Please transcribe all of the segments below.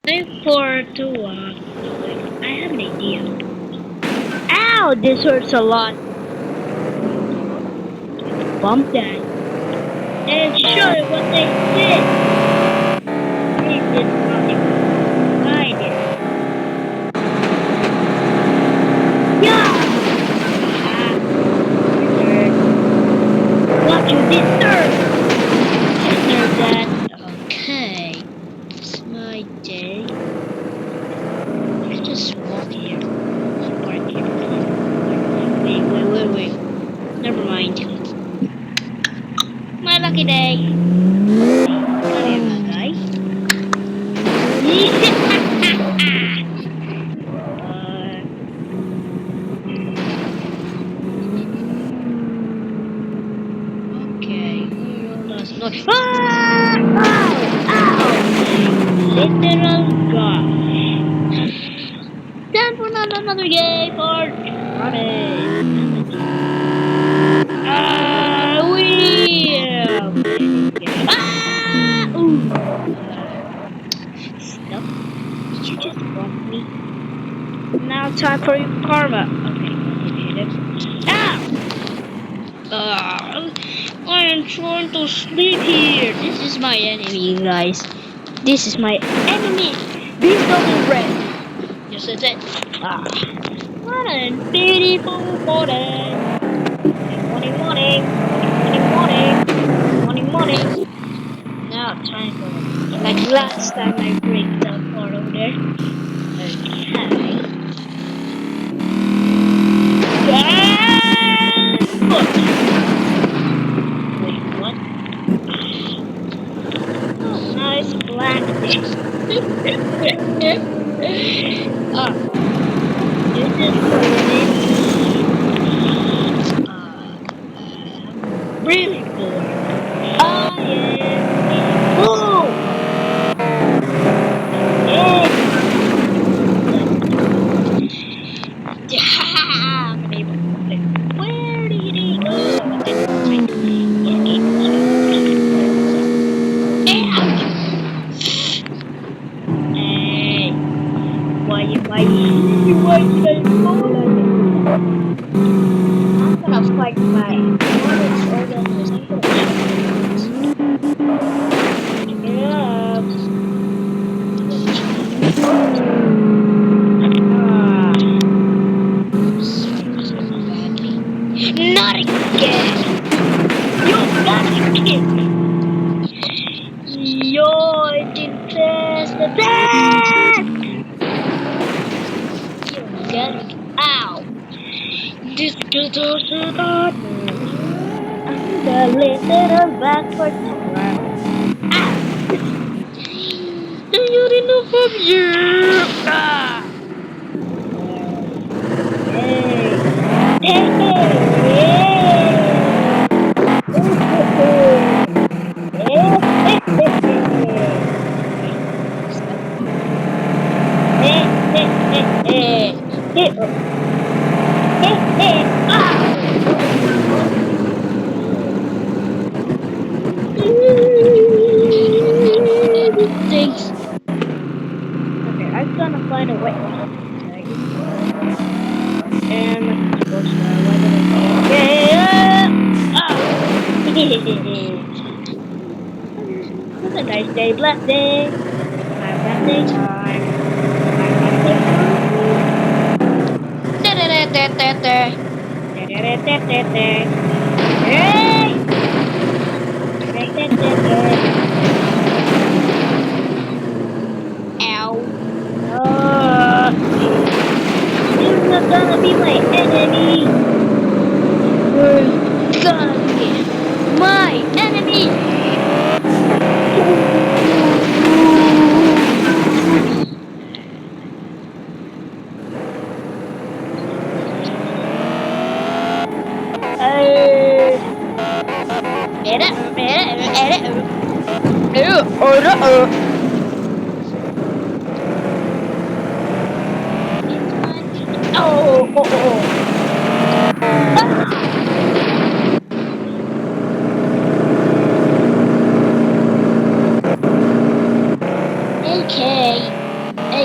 Time for to I have an idea. Ow! This hurts a lot. Bump that. And show you what they did. They did nothing. I did. Yeah! What you deserve! Deserve that. Okay. It's my day. Let's just walk here. Park here. Wait. Never mind. My lucky day. Come here, my guy. Okay. Last noise. Ow! Literal gosh. Time for another game for Johnny. Ooh. Stop. Did you just bump me? Now time for your karma. Okay, hit it. I am trying to sleep here. This is my enemy, guys. This is my enemy. This double red. Just as it. What a beautiful morning. Morning. Now time for like last time I break that part over there. Okay. Wait, what? Oh, nice black thing. Ah, this is for really cool. Oh yeah. Oh! Yeah! I'm able to flip. Where did he go? Hey, why did I fall? I'm gonna fight my opponent's organization. Yeah. Not again! You got it! Yo, I didn't pass the test! You got it! Ow! This could also not I'm the little backward tomorrow. You're enough from you! Ah! Thanks. Okay, I'm gonna find a way. And let's go It's a nice day, blessed day. My birthday time. Ow. You're not gonna be my enemy. You're gonna be my enemy.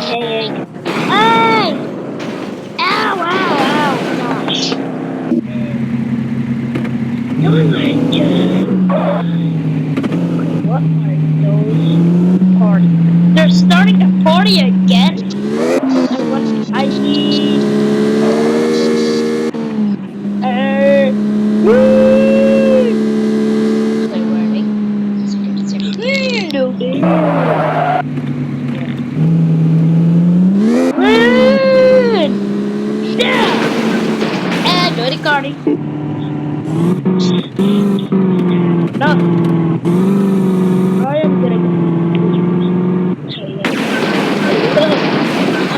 Hey! Hey! Ow! Ow! Ow! Gosh! Oh my god! What are those parties? They're starting a party again? And what I need... Woo! Play warning. No, Run! Yeah! And do the cardi. No. I am gonna go.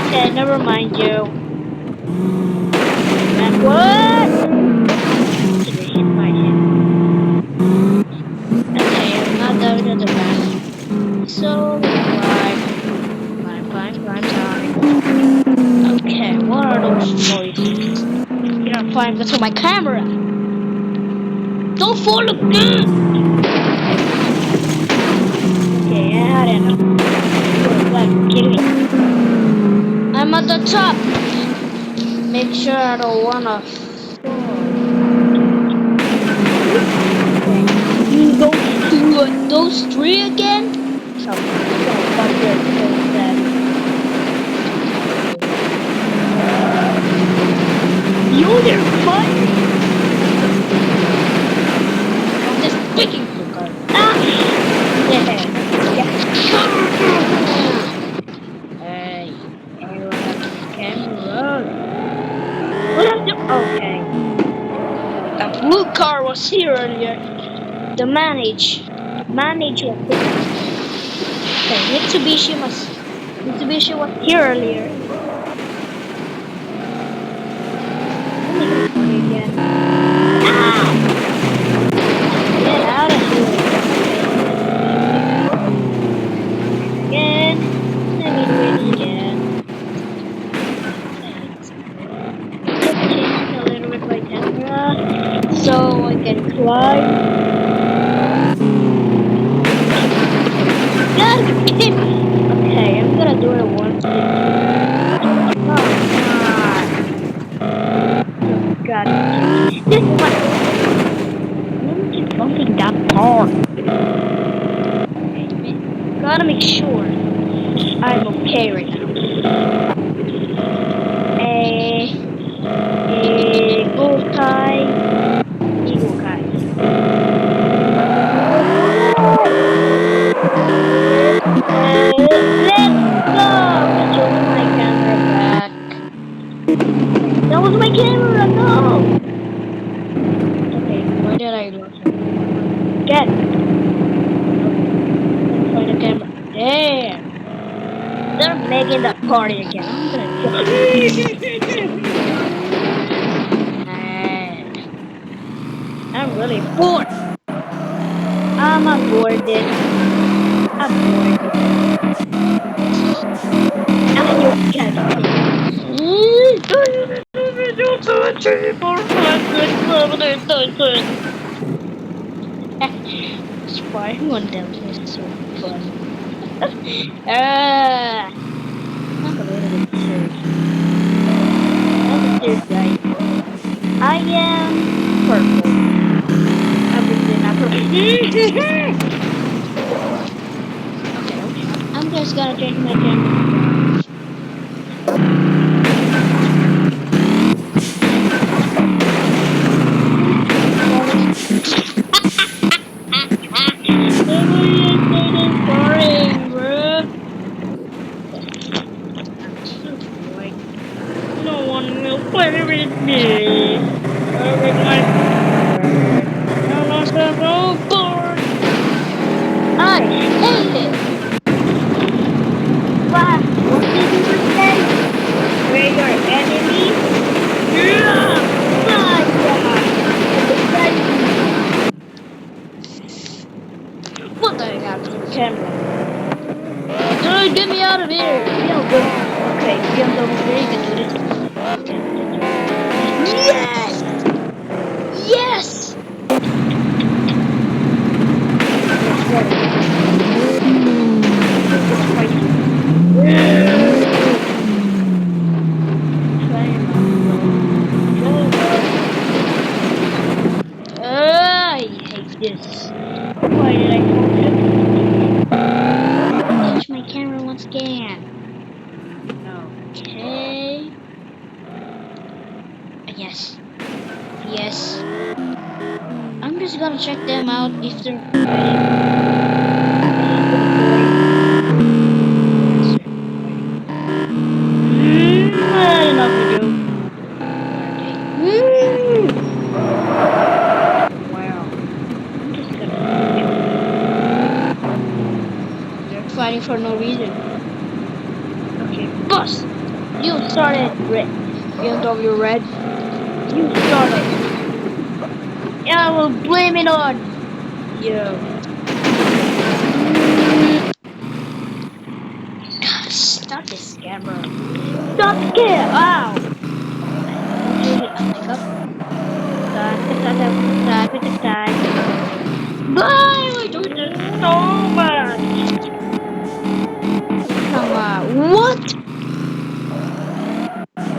Okay, never mind you. And what? Did hit my head? Okay, I'm not done with the back. So, climb down. Okay, what are those noises? Here, climb to my camera. Don't fall again! Okay, I had enough. Kidding me. I'm at the top. Make sure I don't wanna those three again? You they're fighting. I'm just picking the car. Ah! Yeah. Hey, everyone have the camera. What have you? Okay. A blue car was here earlier. The manage was here. Okay, Mitsubishi was here earlier. Again. Ah! Get out of here. Again. Let me do it again. Let's change a little bit my camera so I can climb. Okay, I'm gonna do it once. Oh god. This is what I'm bumping that car. Gotta make sure I'm okay right now. Eagle-kai. Let's go! Just my camera back. That was my camera, no! Okay, why did I lose it? Get! Let's find the camera. There! They're making that party again. I'm gonna I'm really bored. I'm bored. I'm bored. I'm Spying on them is so fun. I'm a little bit serious. I'm a serious guy. I am purple. Obviously not purple. Okay. I'm just gonna change my camera. No one will play with me. With my I'm so bored. I hate it. What did you say? We're your enemy? Yeah! My God! What the heck happened to the camera? Get me out of here! Okay, BMW, you can do this. Yes! Yes! can. Okay. Yes. Yes. I'm just gonna check them out if they're enough with you. Wow. I'm just gonna. They're fighting for no reason. Okay, boss! You started, Red. BMW Red. You started. And I will blame it on you. God, stop this camera. Stop the camera! Ow! Why are we doing this so much? Come on, what?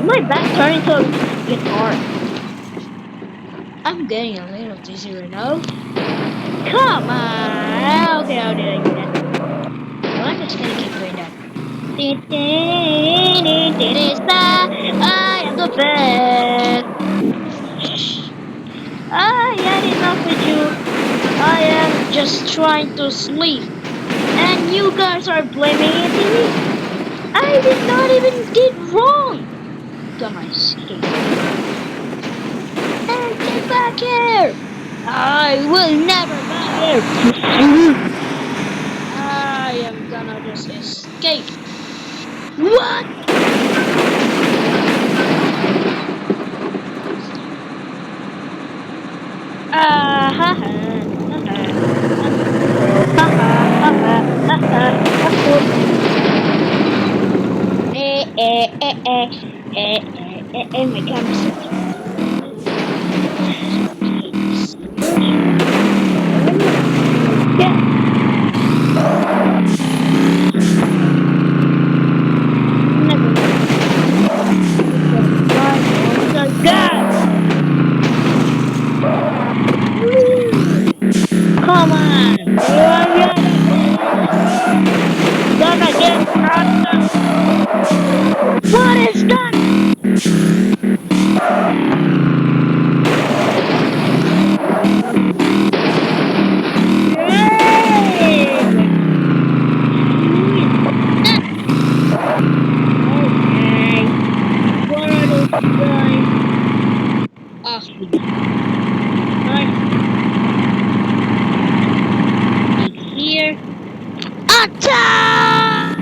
My back turning to a guitar. I'm getting a little dizzy right now. Come on! Okay, how did I do that? Well, I'm just gonna keep doing that. I am the best. I had enough with you. I am just trying to sleep. And you guys are blaming it on me. I did not even did wrong. Come on, skate. And get back here. I will never back here. I am gonna just escape. What? Ah ha ha. My camera's yeah. Come on! Gonna get what is that? Off we go. Here. Attack!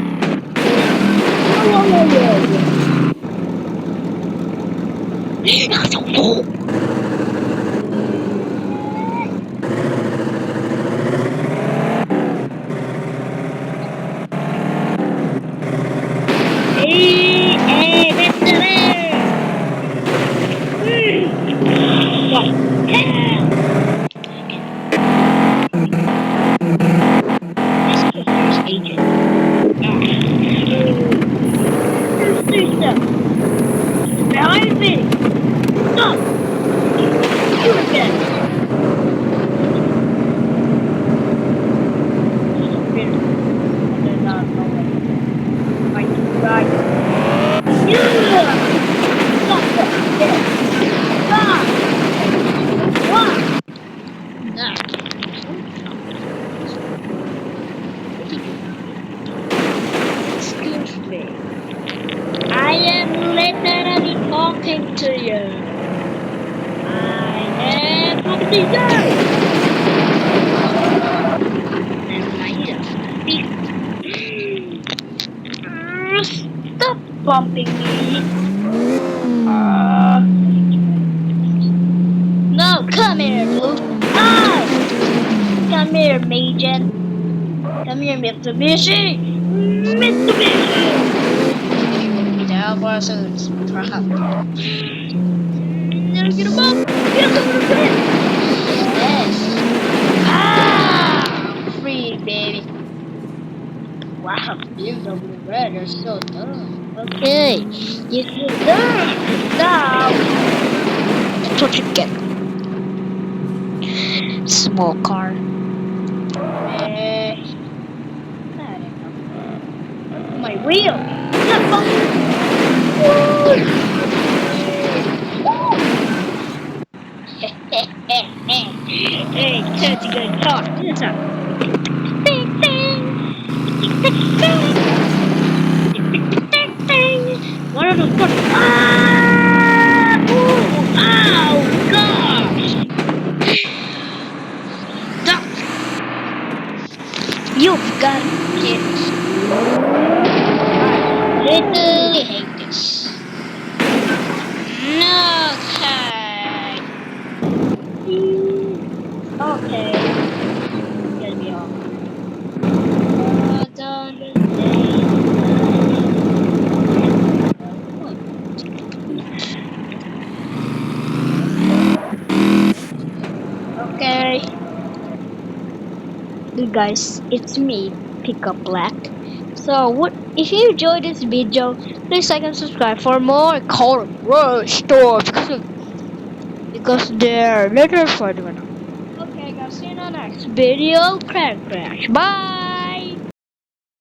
Behind me! Stop! You again! Excuse me. I am literally talking to you. I am talking to you. Stop bumping me. No, come here, Blue. Ah! Come here, Magen. Come here, Mitsubishi. Mitsubishi. Now, Barcelon's problem. Get him up! Get him up! Yes! Ah! Free, baby! Wow, BMW Red are so dumb. Okay, you feel dumb! Now! That's what you get. Small car. my wheel. Have fun. Hey, such a good car. It's a bing bing. What are those cars? Ah! Ooh! Ow! Gosh! Stop! You've got kids. I literally hate this. Okay. Okay. Get me off. Okay. Hey guys, it's me, Pickup Black. So, what if you enjoyed this video, please like and subscribe for more Call of Rush stuff because they're later for the one. Okay guys, see you in the next video. Crash. Bye!